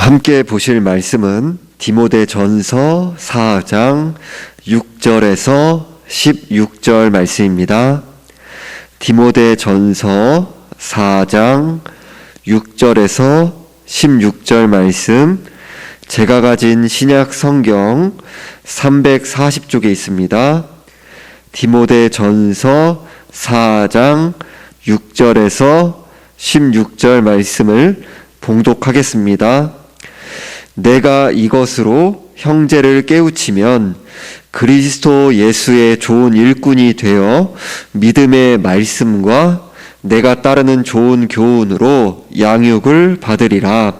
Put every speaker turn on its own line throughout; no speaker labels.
함께 보실 말씀은 디모데전서 4장 6절에서 16절 말씀입니다. 디모데전서 4장 6절에서 16절 말씀, 제가 가진 신약 성경 340쪽에 있습니다. 디모데전서 4장 6절에서 16절 말씀을 봉독하겠습니다. 내가 이것으로 형제를 깨우치면 그리스도 예수의 좋은 일꾼이 되어 믿음의 말씀과 내가 따르는 좋은 교훈으로 양육을 받으리라.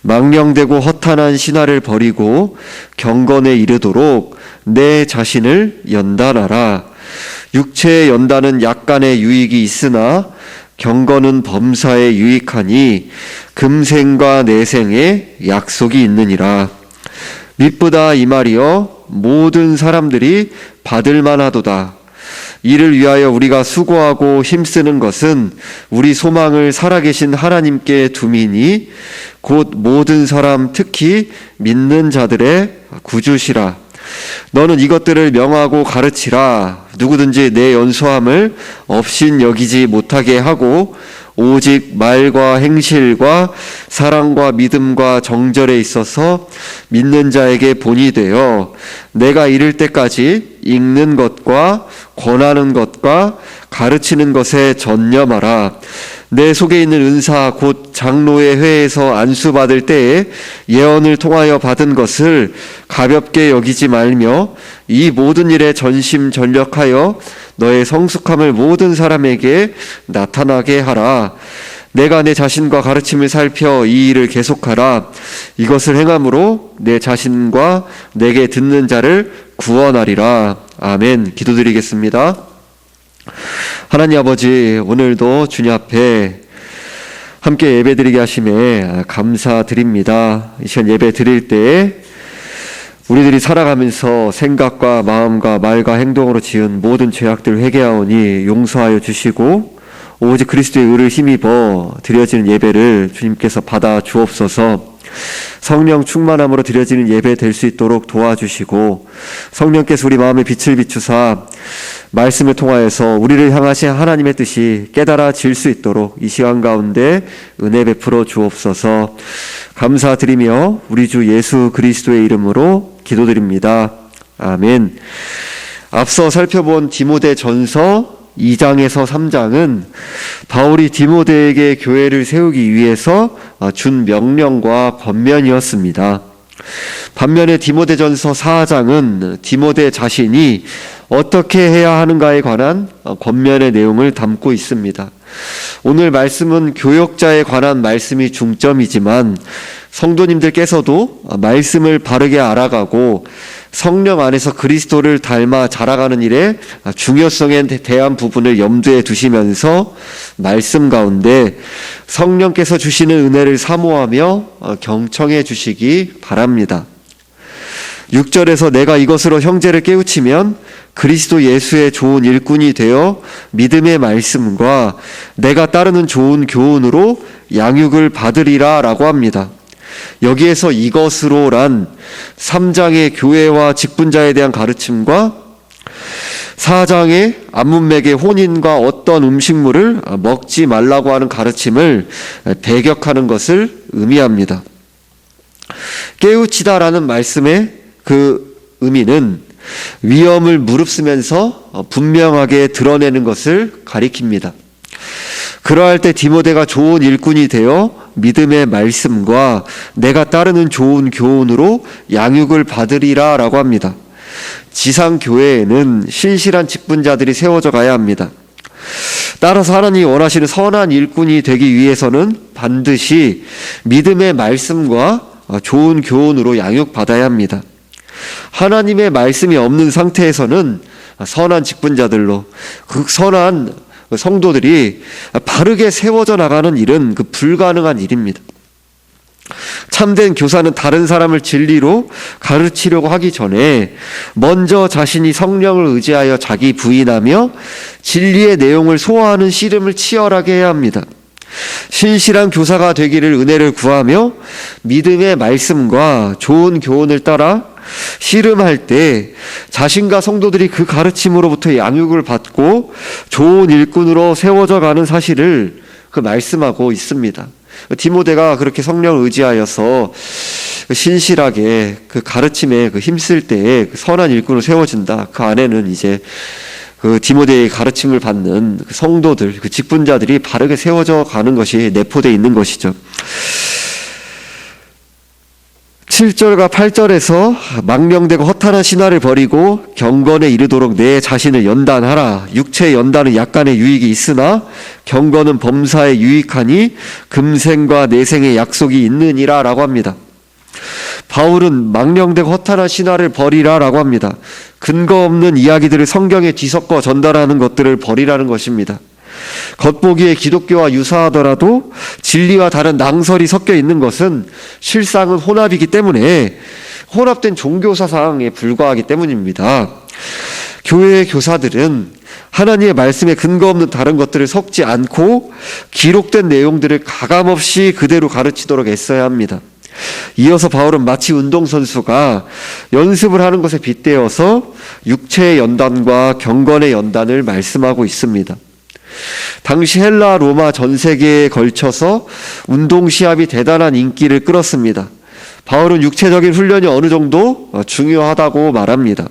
망령되고 허탄한 신화를 버리고 경건에 이르도록 내 자신을 연단하라. 육체의 연단은 약간의 유익이 있으나 경건은 범사에 유익하니 금생과 내생에 약속이 있느니라. mit보다 이 말이여 모든 사람들이 받을 만하도다. 이를 위하여 우리가 수고하고 힘쓰는 것은 우리 소망을 살아계신 하나님께 둠이니 곧 모든 사람 특히 믿는 자들의 구주시라. 너는 이것들을 명하고 가르치라. 누구든지 내 연소함을 없인 여기지 못하게 하고 오직 말과 행실과 사랑과 믿음과 정절에 있어서 믿는 자에게 본이 되어 내가 이를 때까지 읽는 것과 권하는 것과 가르치는 것에 전념하라. 내 속에 있는 은사 곧 장로의 회에서 안수받을 때에 예언을 통하여 받은 것을 가볍게 여기지 말며 이 모든 일에 전심전력하여 너의 성숙함을 모든 사람에게 나타나게 하라. 내가 내 자신과 가르침을 살펴 이 일을 계속하라. 이것을 행함으로 내 자신과 내게 듣는 자를 구원하리라. 아멘. 기도드리겠습니다. 하나님 아버지, 오늘도 주님 앞에 함께 예배드리게 하심에 감사드립니다. 이 시간 예배 드릴 때에 우리들이 살아가면서 생각과 마음과 말과 행동으로 지은 모든 죄악들 회개하오니 용서하여 주시고 오직 그리스도의 의를 힘입어 드려지는 예배를 주님께서 받아 주옵소서. 성령 충만함으로 드려지는 예배 될 수 있도록 도와주시고 성령께서 우리 마음에 빛을 비추사 말씀을 통하여서 우리를 향하신 하나님의 뜻이 깨달아질 수 있도록 이 시간 가운데 은혜 베풀어 주옵소서. 감사드리며 우리 주 예수 그리스도의 이름으로 기도드립니다. 아멘. 앞서 살펴본 디모데전서 2장에서 3장은 바울이 디모데에게 교회를 세우기 위해서 준 명령과 권면이었습니다. 반면에 디모데전서 4장은 디모데 자신이 어떻게 해야 하는가에 관한 권면의 내용을 담고 있습니다. 오늘 말씀은 교역자에 관한 말씀이 중점이지만 성도님들께서도 말씀을 바르게 알아가고 성령 안에서 그리스도를 닮아 자라가는 일에 중요성에 대한 부분을 염두에 두시면서 말씀 가운데 성령께서 주시는 은혜를 사모하며 경청해 주시기 바랍니다. 6절에서 내가 이것으로 형제를 깨우치면 그리스도 예수의 좋은 일꾼이 되어 믿음의 말씀과 내가 따르는 좋은 교훈으로 양육을 받으리라 라고 합니다. 여기에서 이것으로란 3장의 교회와 직분자에 대한 가르침과 4장의 안문맥의 혼인과 어떤 음식물을 먹지 말라고 하는 가르침을 배격하는 것을 의미합니다. 깨우치다라는 말씀의 그 의미는 위험을 무릅쓰면서 분명하게 드러내는 것을 가리킵니다. 그러할 때 디모데가 좋은 일꾼이 되어 믿음의 말씀과 내가 따르는 좋은 교훈으로 양육을 받으리라 라고 합니다. 지상교회에는 신실한 직분자들이 세워져 가야 합니다. 따라서 하나님이 원하시는 선한 일꾼이 되기 위해서는 반드시 믿음의 말씀과 좋은 교훈으로 양육받아야 합니다. 하나님의 말씀이 없는 상태에서는 선한 직분자들로 그 선한 성도들이 바르게 세워져 나가는 일은 불가능한 일입니다. 참된 교사는 다른 사람을 진리로 가르치려고 하기 전에 먼저 자신이 성령을 의지하여 자기 부인하며 진리의 내용을 소화하는 씨름을 치열하게 해야 합니다. 신실한 교사가 되기를 은혜를 구하며 믿음의 말씀과 좋은 교훈을 따라 씨름할 때 자신과 성도들이 그 가르침으로부터 양육을 받고 좋은 일꾼으로 세워져 가는 사실을 말씀하고 있습니다. 디모데가 그렇게 성령을 의지하여서 신실하게 그 가르침에 힘쓸 때에 선한 일꾼으로 세워진다. 그 안에는 이제 그 디모데의 가르침을 받는 그 성도들, 그 직분자들이 바르게 세워져 가는 것이 내포되어 있는 것이죠. 7절과 8절에서 망령되고 허탄한 신화를 버리고 경건에 이르도록 내 자신을 연단하라. 육체의 연단은 약간의 유익이 있으나 경건은 범사에 유익하니 금생과 내생의 약속이 있느니라 라고 합니다. 바울은 망령되고 허탄한 신화를 버리라라고 합니다. 근거 없는 이야기들을 성경에 뒤섞어 전달하는 것들을 버리라는 것입니다. 겉보기에 기독교와 유사하더라도 진리와 다른 낭설이 섞여 있는 것은 실상은 혼합이기 때문에 혼합된 종교 사상에 불과하기 때문입니다. 교회의 교사들은 하나님의 말씀에 근거 없는 다른 것들을 섞지 않고 기록된 내용들을 가감없이 그대로 가르치도록 애써야 합니다. 이어서 바울은 마치 운동선수가 연습을 하는 것에 빗대어서 육체의 연단과 경건의 연단을 말씀하고 있습니다. 당시 헬라 로마 전 세계에 걸쳐서 운동시합이 대단한 인기를 끌었습니다. 바울은 육체적인 훈련이 어느 정도 중요하다고 말합니다.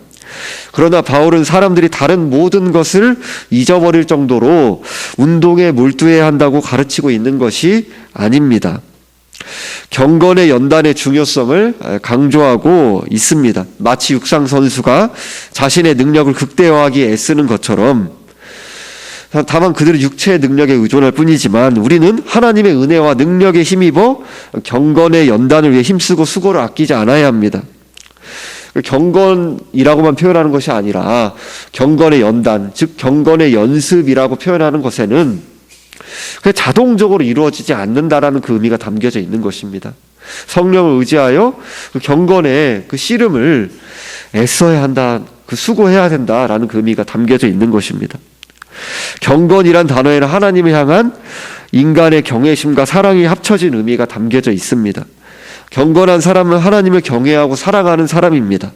그러나 바울은 사람들이 다른 모든 것을 잊어버릴 정도로 운동에 몰두해야 한다고 가르치고 있는 것이 아닙니다. 경건의 연단의 중요성을 강조하고 있습니다. 마치 육상 선수가 자신의 능력을 극대화하기에 애쓰는 것처럼, 다만 그들은 육체의 능력에 의존할 뿐이지만 우리는 하나님의 은혜와 능력에 힘입어 경건의 연단을 위해 힘쓰고 수고를 아끼지 않아야 합니다. 경건이라고만 표현하는 것이 아니라 경건의 연단, 즉 경건의 연습이라고 표현하는 것에는 그냥 자동적으로 이루어지지 않는다라는 그 의미가 담겨져 있는 것입니다. 성령을 의지하여 그 경건의 그 씨름을 애써야 한다, 그 수고해야 된다라는 그 의미가 담겨져 있는 것입니다. 경건이란 단어에는 하나님을 향한 인간의 경외심과 사랑이 합쳐진 의미가 담겨져 있습니다. 경건한 사람은 하나님을 경외하고 사랑하는 사람입니다.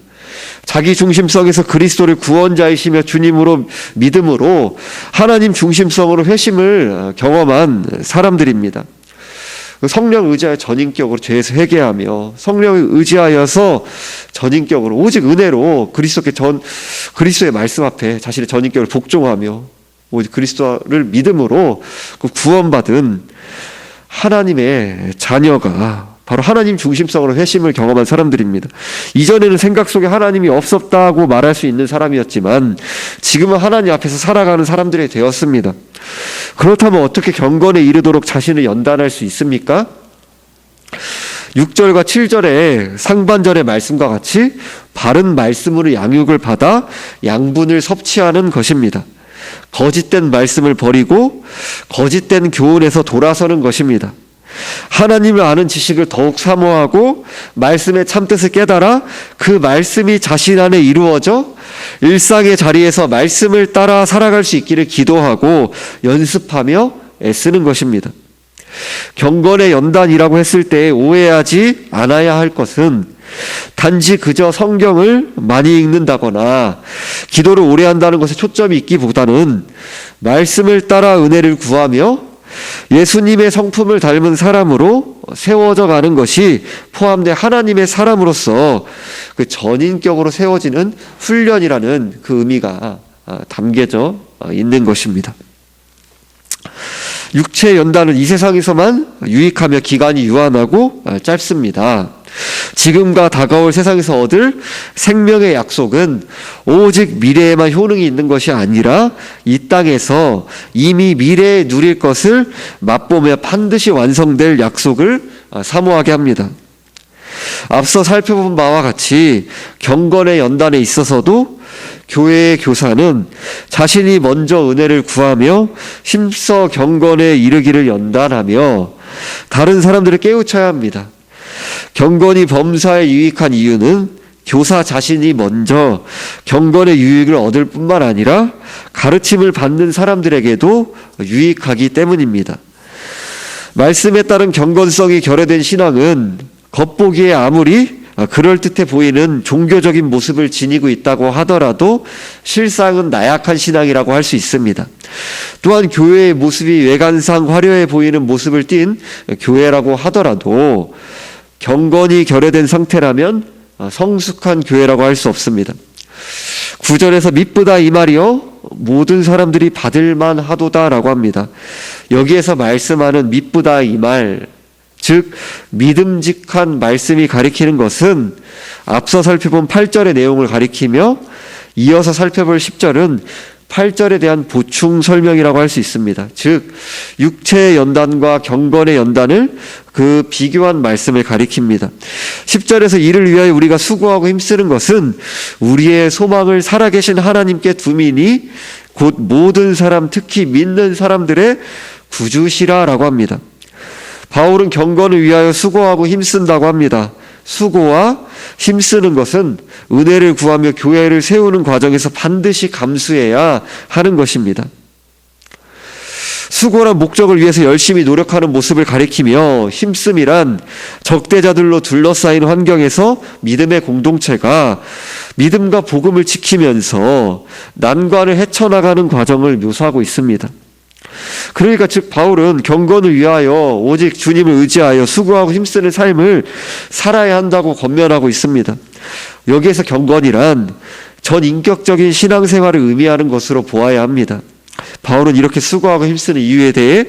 자기 중심성에서 그리스도를 구원자이시며 주님으로 믿음으로 하나님 중심성으로 회심을 경험한 사람들입니다. 성령을 의지하여 전인격으로 죄에서 회개하며 성령을 의지하여서 전인격으로 오직 은혜로 그리스도의 말씀 앞에 자신의 전인격을 복종하며 오직 그리스도를 믿음으로 구원받은 하나님의 자녀가 바로 하나님 중심성으로 회심을 경험한 사람들입니다. 이전에는 생각 속에 하나님이 없었다고 말할 수 있는 사람이었지만 지금은 하나님 앞에서 살아가는 사람들이 되었습니다. 그렇다면 어떻게 경건에 이르도록 자신을 연단할 수 있습니까? 6절과 7절의 상반절의 말씀과 같이 바른 말씀으로 양육을 받아 양분을 섭취하는 것입니다. 거짓된 말씀을 버리고 거짓된 교훈에서 돌아서는 것입니다. 하나님을 아는 지식을 더욱 사모하고 말씀의 참뜻을 깨달아 그 말씀이 자신 안에 이루어져 일상의 자리에서 말씀을 따라 살아갈 수 있기를 기도하고 연습하며 애쓰는 것입니다. 경건의 연단이라고 했을 때 오해하지 않아야 할 것은 단지 그저 성경을 많이 읽는다거나 기도를 오래 한다는 것에 초점이 있기보다는 말씀을 따라 은혜를 구하며 예수님의 성품을 닮은 사람으로 세워져 가는 것이 포함된 하나님의 사람으로서 그 전인격으로 세워지는 훈련이라는 그 의미가 담겨져 있는 것입니다. 육체의 연단은 이 세상에서만 유익하며 기간이 유한하고 짧습니다. 지금과 다가올 세상에서 얻을 생명의 약속은 오직 미래에만 효능이 있는 것이 아니라 이 땅에서 이미 미래에 누릴 것을 맛보며 반드시 완성될 약속을 사모하게 합니다. 앞서 살펴본 바와 같이 경건의 연단에 있어서도 교회의 교사는 자신이 먼저 은혜를 구하며 힘써 경건에 이르기를 연단하며 다른 사람들을 깨우쳐야 합니다. 경건이 범사에 유익한 이유는 교사 자신이 먼저 경건의 유익을 얻을 뿐만 아니라 가르침을 받는 사람들에게도 유익하기 때문입니다. 말씀에 따른 경건성이 결여된 신앙은 겉보기에 아무리 그럴듯해 보이는 종교적인 모습을 지니고 있다고 하더라도 실상은 나약한 신앙이라고 할 수 있습니다. 또한 교회의 모습이 외관상 화려해 보이는 모습을 띤 교회라고 하더라도 경건이 결여된 상태라면 성숙한 교회라고 할 수 없습니다. 9절에서 미쁘다 이 말이요 모든 사람들이 받을만 하도다라고 합니다. 여기에서 말씀하는 미쁘다 이 말, 즉 믿음직한 말씀이 가리키는 것은 앞서 살펴본 8절의 내용을 가리키며 이어서 살펴볼 10절은 8절에 대한 보충 설명이라고 할 수 있습니다. 즉 육체의 연단과 경건의 연단을 그 비교한 말씀을 가리킵니다. 10절에서 이를 위하여 우리가 수고하고 힘쓰는 것은 우리의 소망을 살아계신 하나님께 두미니 곧 모든 사람 특히 믿는 사람들의 구주시라라고 합니다. 바울은 경건을 위하여 수고하고 힘쓴다고 합니다. 수고와 힘쓰는 것은 은혜를 구하며 교회를 세우는 과정에서 반드시 감수해야 하는 것입니다. 수고란 목적을 위해서 열심히 노력하는 모습을 가리키며 힘씀이란 적대자들로 둘러싸인 환경에서 믿음의 공동체가 믿음과 복음을 지키면서 난관을 헤쳐나가는 과정을 묘사하고 있습니다. 그러니까 즉 바울은 경건을 위하여 오직 주님을 의지하여 수고하고 힘쓰는 삶을 살아야 한다고 권면하고 있습니다. 여기에서 경건이란 전인격적인 신앙생활을 의미하는 것으로 보아야 합니다. 바울은 이렇게 수고하고 힘쓰는 이유에 대해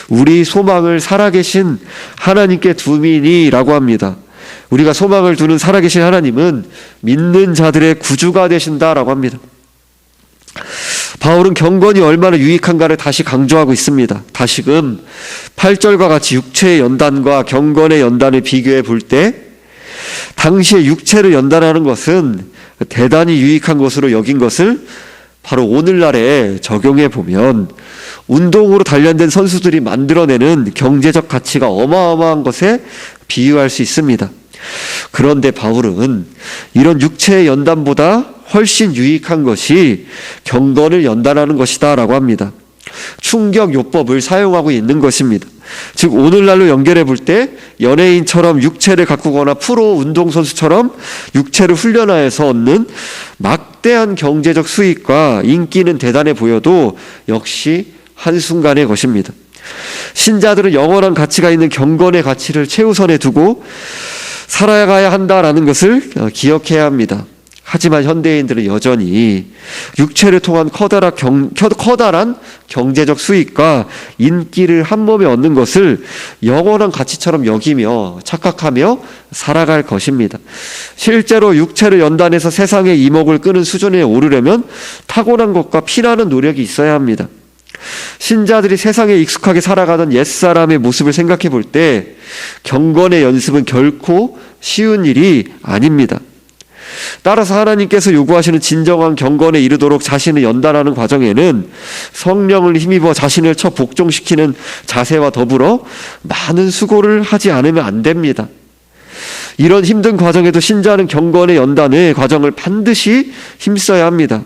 우리 소망을 살아계신 하나님께 두미니라고 합니다. 우리가 소망을 두는 살아계신 하나님은 믿는 자들의 구주가 되신다라고 합니다. 바울은 경건이 얼마나 유익한가를 다시 강조하고 있습니다. 다시금 8절과 같이 육체의 연단과 경건의 연단을 비교해 볼 때 당시에 육체를 연단하는 것은 대단히 유익한 것으로 여긴 것을 바로 오늘날에 적용해 보면 운동으로 단련된 선수들이 만들어내는 경제적 가치가 어마어마한 것에 비유할 수 있습니다. 그런데 바울은 이런 육체의 연단보다 훨씬 유익한 것이 경건을 연단하는 것이다 라고 합니다. 충격요법을 사용하고 있는 것입니다. 즉 오늘날로 연결해 볼 때 연예인처럼 육체를 가꾸거나 프로 운동선수처럼 육체를 훈련하여서 얻는 막대한 경제적 수익과 인기는 대단해 보여도 역시 한순간의 것입니다. 신자들은 영원한 가치가 있는 경건의 가치를 최우선에 두고 살아가야 한다라는 것을 기억해야 합니다. 하지만 현대인들은 여전히 육체를 통한 커다란 경제적 수익과 인기를 한 몸에 얻는 것을 영원한 가치처럼 여기며 착각하며 살아갈 것입니다. 실제로 육체를 연단해서 세상의 이목을 끄는 수준에 오르려면 타고난 것과 피나는 노력이 있어야 합니다. 신자들이 세상에 익숙하게 살아가던 옛사람의 모습을 생각해 볼 때 경건의 연습은 결코 쉬운 일이 아닙니다. 따라서 하나님께서 요구하시는 진정한 경건에 이르도록 자신을 연단하는 과정에는 성령을 힘입어 자신을 복종시키는 자세와 더불어 많은 수고를 하지 않으면 안 됩니다. 이런 힘든 과정에도 신자는 경건의 연단의 과정을 반드시 힘써야 합니다.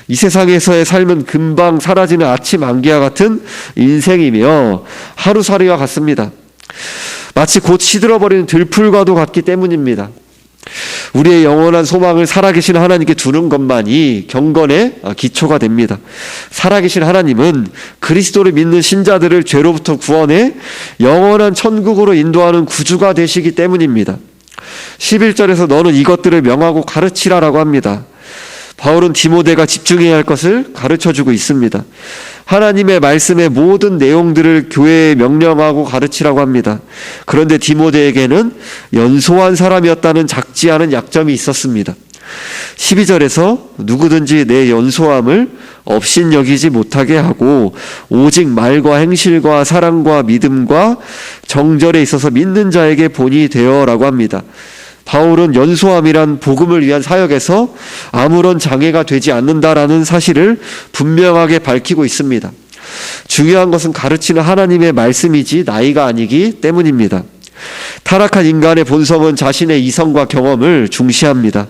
이 세상에서의 삶은 금방 사라지는 아침 안개와 같은 인생이며 하루살이와 같습니다. 마치 곧 시들어버리는 들풀과도 같기 때문입니다. 우리의 영원한 소망을 살아계신 하나님께 두는 것만이 경건의 기초가 됩니다. 살아계신 하나님은 그리스도를 믿는 신자들을 죄로부터 구원해 영원한 천국으로 인도하는 구주가 되시기 때문입니다. 11절에서 너는 이것들을 명하고 가르치라라고 합니다. 바울은 디모데가 집중해야 할 것을 가르쳐주고 있습니다. 하나님의 말씀의 모든 내용들을 교회에 명령하고 가르치라고 합니다. 그런데 디모데에게는 연소한 사람이었다는 작지 않은 약점이 있었습니다. 12절에서 누구든지 내 연소함을 업신여기지 못하게 하고 오직 말과 행실과 사랑과 믿음과 정절에 있어서 믿는 자에게 본이 되어라고 합니다. 바울은 연소함이란 복음을 위한 사역에서 아무런 장애가 되지 않는다라는 사실을 분명하게 밝히고 있습니다. 중요한 것은 가르치는 하나님의 말씀이지 나이가 아니기 때문입니다. 타락한 인간의 본성은 자신의 이성과 경험을 중시합니다.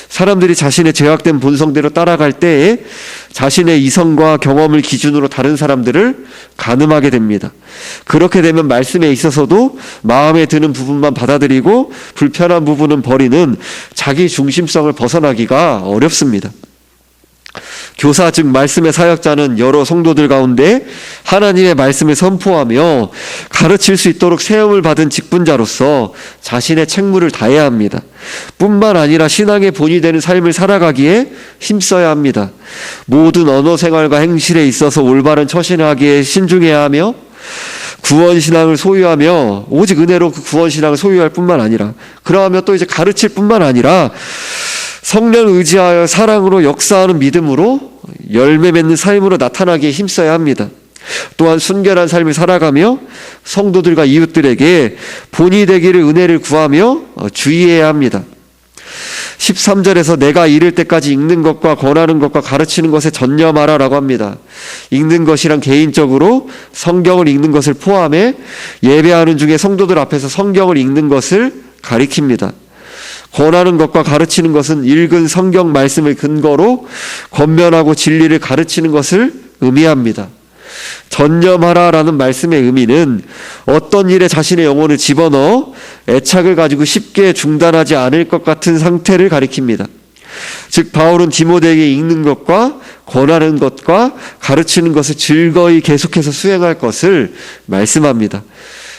사람들이 자신의 죄악된 본성대로 따라갈 때에 자신의 이성과 경험을 기준으로 다른 사람들을 가늠하게 됩니다. 그렇게 되면 말씀에 있어서도 마음에 드는 부분만 받아들이고 불편한 부분은 버리는 자기 중심성을 벗어나기가 어렵습니다. 교사 즉 말씀의 사역자는 여러 성도들 가운데 하나님의 말씀을 선포하며 가르칠 수 있도록 세움을 받은 직분자로서 자신의 책무를 다해야 합니다. 뿐만 아니라 신앙의 본이 되는 삶을 살아가기에 힘써야 합니다. 모든 언어 생활과 행실에 있어서 올바른 처신하기에 신중해야 하며 구원신앙을 소유하며 오직 은혜로 그 구원신앙을 소유할 뿐만 아니라 그러하며 또 이제 가르칠 뿐만 아니라 성령을 의지하여 사랑으로 역사하는 믿음으로 열매 맺는 삶으로 나타나기에 힘써야 합니다. 또한 순결한 삶을 살아가며 성도들과 이웃들에게 본이 되기를 은혜를 구하며 주의해야 합니다. 13절에서 내가 이를 때까지 읽는 것과 권하는 것과 가르치는 것에 전념하라 라고 합니다. 읽는 것이란 개인적으로 성경을 읽는 것을 포함해 예배하는 중에 성도들 앞에서 성경을 읽는 것을 가리킵니다. 권하는 것과 가르치는 것은 읽은 성경 말씀을 근거로 권면하고 진리를 가르치는 것을 의미합니다. 전념하라라는 말씀의 의미는 어떤 일에 자신의 영혼을 집어넣어 애착을 가지고 쉽게 중단하지 않을 것 같은 상태를 가리킵니다. 즉 바울은 디모데에게 읽는 것과 권하는 것과 가르치는 것을 즐거이 계속해서 수행할 것을 말씀합니다.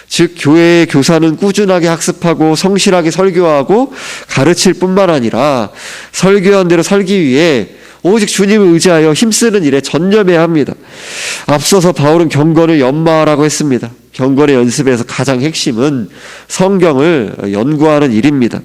즉 교회의 교사는 꾸준하게 학습하고 성실하게 설교하고 가르칠 뿐만 아니라 설교한 대로 살기 위해 오직 주님을 의지하여 힘쓰는 일에 전념해야 합니다. 앞서서 바울은 경건을 연마하라고 했습니다. 경건의 연습에서 가장 핵심은 성경을 연구하는 일입니다.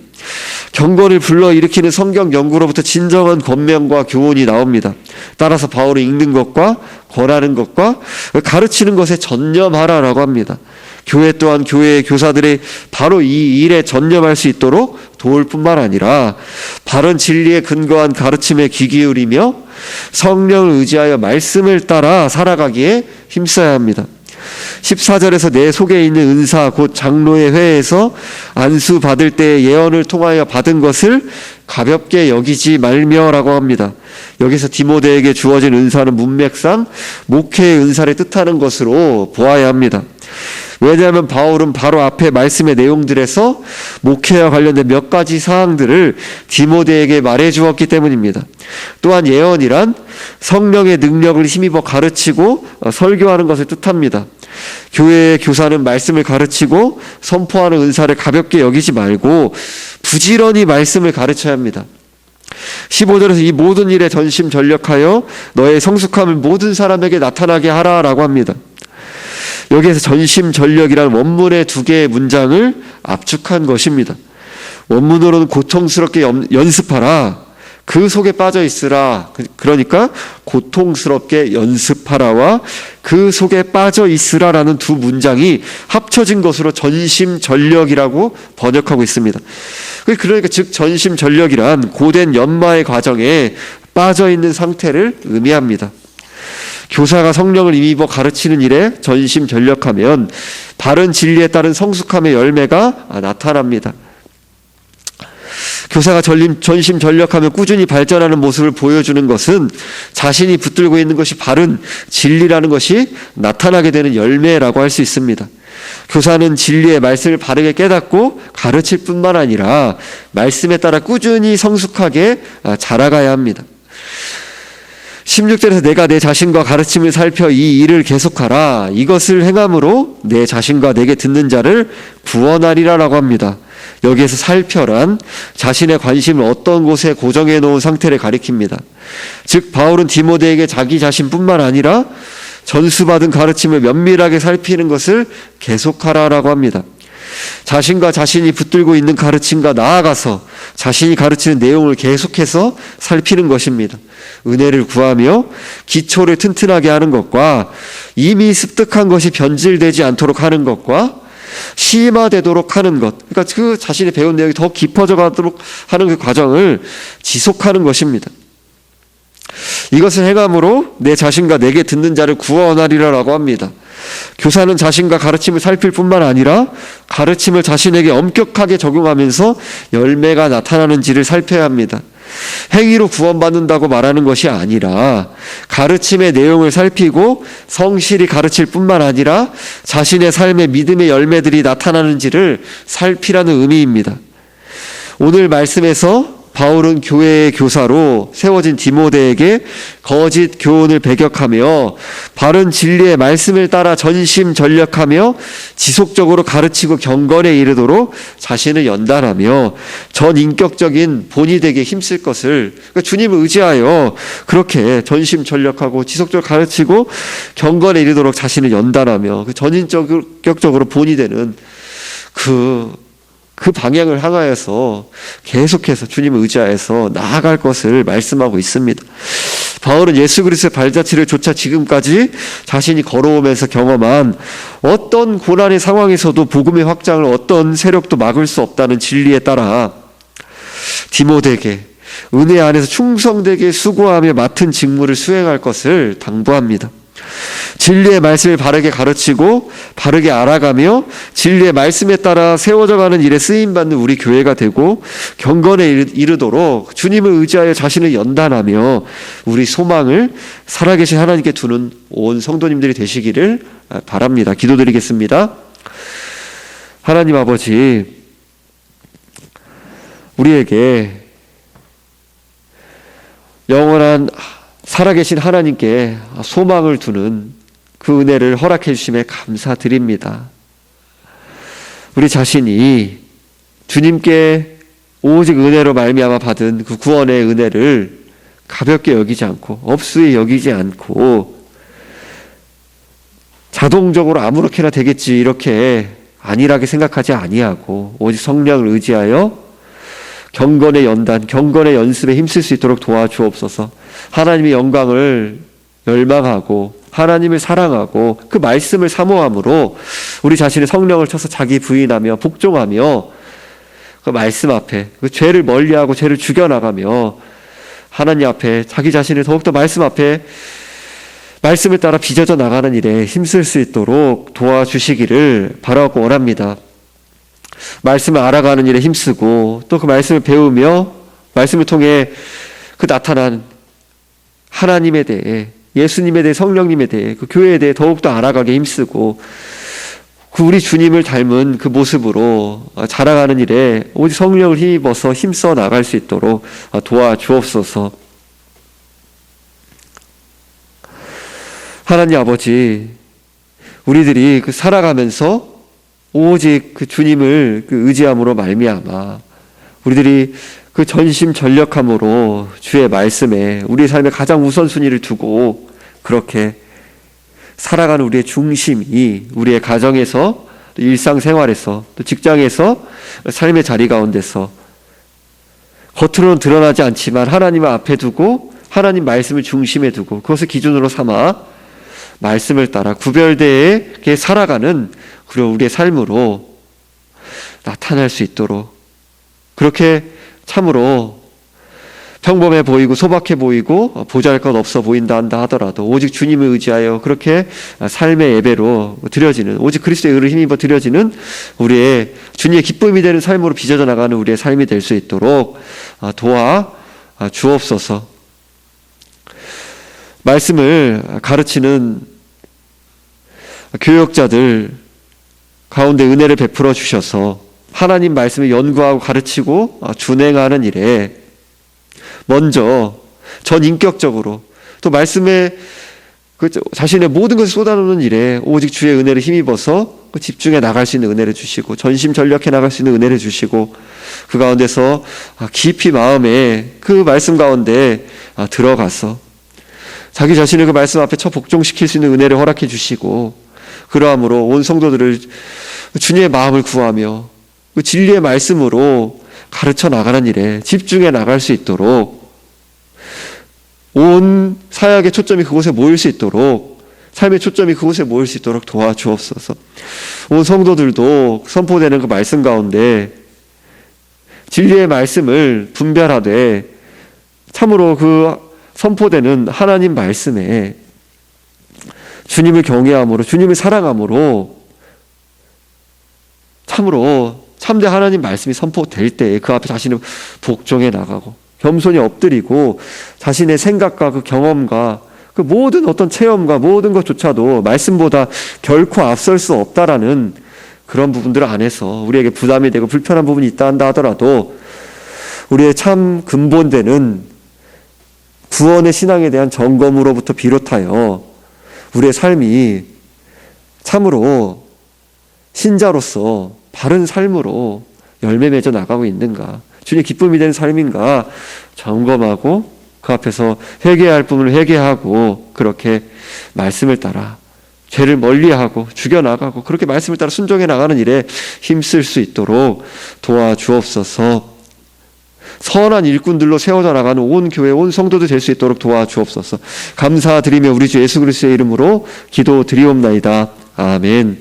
경건을 불러일으키는 성경 연구로부터 진정한 권면과 교훈이 나옵니다. 따라서 바울은 읽는 것과 권하는 것과 가르치는 것에 전념하라라고 합니다. 교회 또한 교회의 교사들이 바로 이 일에 전념할 수 있도록 도울 뿐만 아니라 바른 진리에 근거한 가르침에 귀 기울이며 성령을 의지하여 말씀을 따라 살아가기에 힘써야 합니다. 14절에서 내 속에 있는 은사 곧 장로의 회에서 안수 받을 때의 예언을 통하여 받은 것을 가볍게 여기지 말며라고 합니다. 여기서 디모데에게 주어진 은사는 문맥상 목회의 은사를 뜻하는 것으로 보아야 합니다. 왜냐하면 바울은 바로 앞에 말씀의 내용들에서 목회와 관련된 몇 가지 사항들을 디모데에게 말해 주었기 때문입니다. 또한 예언이란 성령의 능력을 힘입어 가르치고 설교하는 것을 뜻합니다. 교회의 교사는 말씀을 가르치고 선포하는 은사를 가볍게 여기지 말고 부지런히 말씀을 가르쳐야 합니다. 15절에서 이 모든 일에 전심전력하여 너의 성숙함을 모든 사람에게 나타나게 하라라고 합니다. 여기에서 전심전력이라는 원문의 두 개의 문장을 압축한 것입니다. 원문으로는 고통스럽게 연습하라, 그 속에 빠져 있으라. 그러니까 고통스럽게 연습하라와 그 속에 빠져 있으라라는 두 문장이 합쳐진 것으로 전심전력이라고 번역하고 있습니다. 그러니까 즉 전심전력이란 고된 연마의 과정에 빠져 있는 상태를 의미합니다. 교사가 성령을 힘입어 가르치는 일에 전심전력하면 바른 진리에 따른 성숙함의 열매가 나타납니다. 교사가 전심전력하며 꾸준히 발전하는 모습을 보여주는 것은 자신이 붙들고 있는 것이 바른 진리라는 것이 나타나게 되는 열매라고 할 수 있습니다. 교사는 진리의 말씀을 바르게 깨닫고 가르칠 뿐만 아니라 말씀에 따라 꾸준히 성숙하게 자라가야 합니다. 16절에서 내가 내 자신과 가르침을 살펴 이 일을 계속하라. 이것을 행함으로 내 자신과 내게 듣는 자를 구원하리라라고 합니다. 여기에서 살펴란 자신의 관심을 어떤 곳에 고정해 놓은 상태를 가리킵니다. 즉 바울은 디모데에게 자기 자신뿐만 아니라 전수받은 가르침을 면밀하게 살피는 것을 계속하라라고 합니다. 자신과 자신이 붙들고 있는 가르침과 나아가서 자신이 가르치는 내용을 계속해서 살피는 것입니다. 은혜를 구하며 기초를 튼튼하게 하는 것과 이미 습득한 것이 변질되지 않도록 하는 것과 심화되도록 하는 것, 그러니까 그 자신이 배운 내용이 더 깊어져 가도록 하는 그 과정을 지속하는 것입니다. 이것을 행함으로 내 자신과 내게 듣는 자를 구원하리라라고 합니다. 교사는 자신과 가르침을 살필 뿐만 아니라 가르침을 자신에게 엄격하게 적용하면서 열매가 나타나는지를 살펴야 합니다. 행위로 구원받는다고 말하는 것이 아니라 가르침의 내용을 살피고 성실히 가르칠 뿐만 아니라 자신의 삶의 믿음의 열매들이 나타나는지를 살피라는 의미입니다. 오늘 말씀에서 바울은 교회의 교사로 세워진 디모데에게 거짓 교훈을 배격하며 바른 진리의 말씀을 따라 전심전력하며 지속적으로 가르치고 경건에 이르도록 자신을 연단하며 전인격적인 본이 되게 힘쓸 것을, 그러니까 주님을 의지하여 그렇게 전심전력하고 지속적으로 가르치고 경건에 이르도록 자신을 연단하며 그 전인격적으로 본이 되는 그 방향을 향하여서 계속해서 주님을 의지하여서 나아갈 것을 말씀하고 있습니다. 바울은 예수 그리스도의 발자취를 조차 지금까지 자신이 걸어오면서 경험한 어떤 고난의 상황에서도 복음의 확장을 어떤 세력도 막을 수 없다는 진리에 따라 디모데에게 은혜 안에서 충성되게 수고하며 맡은 직무를 수행할 것을 당부합니다. 진리의 말씀을 바르게 가르치고 바르게 알아가며 진리의 말씀에 따라 세워져가는 일에 쓰임받는 우리 교회가 되고 경건에 이르도록 주님을 의지하여 자신을 연단하며 우리 소망을 살아계신 하나님께 두는 온 성도님들이 되시기를 바랍니다. 기도드리겠습니다. 하나님 아버지, 우리에게 영원한 살아계신 하나님께 소망을 두는 그 은혜를 허락해 주심에 감사드립니다. 우리 자신이 주님께 오직 은혜로 말미암아 받은 그 구원의 은혜를 가볍게 여기지 않고 업수에 여기지 않고 자동적으로 아무렇게나 되겠지 이렇게 안일하게 생각하지 아니하고 오직 성령을 의지하여 경건의 연단, 경건의 연습에 힘쓸 수 있도록 도와주옵소서. 하나님의 영광을 열망하고 하나님을 사랑하고 그 말씀을 사모함으로 우리 자신의 성령을 쳐서 자기 부인하며 복종하며 그 말씀 앞에 그 죄를 멀리하고 죄를 죽여나가며 하나님 앞에 자기 자신을 더욱더 말씀 앞에 말씀을 따라 빚어져 나가는 일에 힘쓸 수 있도록 도와주시기를 바라고 원합니다. 말씀을 알아가는 일에 힘쓰고 또 그 말씀을 배우며 말씀을 통해 그 나타난 하나님에 대해, 예수님에 대해, 성령님에 대해, 그 교회에 대해 더욱더 알아가게 힘쓰고 그 우리 주님을 닮은 그 모습으로 자라가는 일에 오직 성령을 힘입어서 힘써 나갈 수 있도록 도와주옵소서. 하나님 아버지, 우리들이 그 살아가면서 오직 그 주님을 그 의지함으로 말미암아 우리들이 그 전심전력함으로 주의 말씀에 우리의 삶의 가장 우선순위를 두고 그렇게 살아가는 우리의 중심이 우리의 가정에서 또 일상생활에서 또 직장에서 삶의 자리 가운데서 겉으로는 드러나지 않지만 하나님을 앞에 두고 하나님 말씀을 중심에 두고 그것을 기준으로 삼아 말씀을 따라 구별되게 살아가는 그리고 우리의 삶으로 나타날 수 있도록 그렇게 참으로 평범해 보이고 소박해 보이고 보잘것 없어 보인다 한다 하더라도 오직 주님을 의지하여 그렇게 삶의 예배로 드려지는 오직 그리스도의 의를 힘입어 드려지는 우리의 주님의 기쁨이 되는 삶으로 빚어져 나가는 우리의 삶이 될 수 있도록 도와 주옵소서. 말씀을 가르치는 교역자들 가운데 은혜를 베풀어 주셔서 하나님 말씀을 연구하고 가르치고 준행하는 일에 먼저 전인격적으로 또 말씀에 자신의 모든 것을 쏟아놓는 일에 오직 주의 은혜를 힘입어서 집중해 나갈 수 있는 은혜를 주시고 전심전력해 나갈 수 있는 은혜를 주시고 그 가운데서 깊이 마음에 그 말씀 가운데 들어가서 자기 자신을 그 말씀 앞에 복종시킬 수 있는 은혜를 허락해 주시고 그러함으로 온 성도들을 주님의 마음을 구하며 그 진리의 말씀으로 가르쳐 나가는 일에 집중해 나갈 수 있도록 온 사역의 초점이 그곳에 모일 수 있도록 삶의 초점이 그곳에 모일 수 있도록 도와주옵소서. 온 성도들도 선포되는 그 말씀 가운데 진리의 말씀을 분별하되 참으로 그 선포되는 하나님 말씀에 주님을 경외함으로, 주님을 사랑함으로 참으로 참된 하나님 말씀이 선포될 때 그 앞에 자신을 복종해 나가고 겸손히 엎드리고 자신의 생각과 그 경험과 그 모든 어떤 체험과 모든 것조차도 말씀보다 결코 앞설 수 없다라는 그런 부분들 안에서 우리에게 부담이 되고 불편한 부분이 있다 한다 하더라도 우리의 참 근본되는 구원의 신앙에 대한 점검으로부터 비롯하여 우리의 삶이 참으로 신자로서 바른 삶으로 열매 맺어 나가고 있는가, 주님 기쁨이 되는 삶인가 점검하고 그 앞에서 회개해야 할 부분을 회개하고 그렇게 말씀을 따라 죄를 멀리하고 죽여나가고 그렇게 말씀을 따라 순종해 나가는 일에 힘쓸 수 있도록 도와주옵소서. 선한 일꾼들로 세워져 나가는 온 교회, 온 성도들 될 수 있도록 도와주옵소서. 감사드리며 우리 주 예수 그리스도의 이름으로 기도드리옵나이다. 아멘.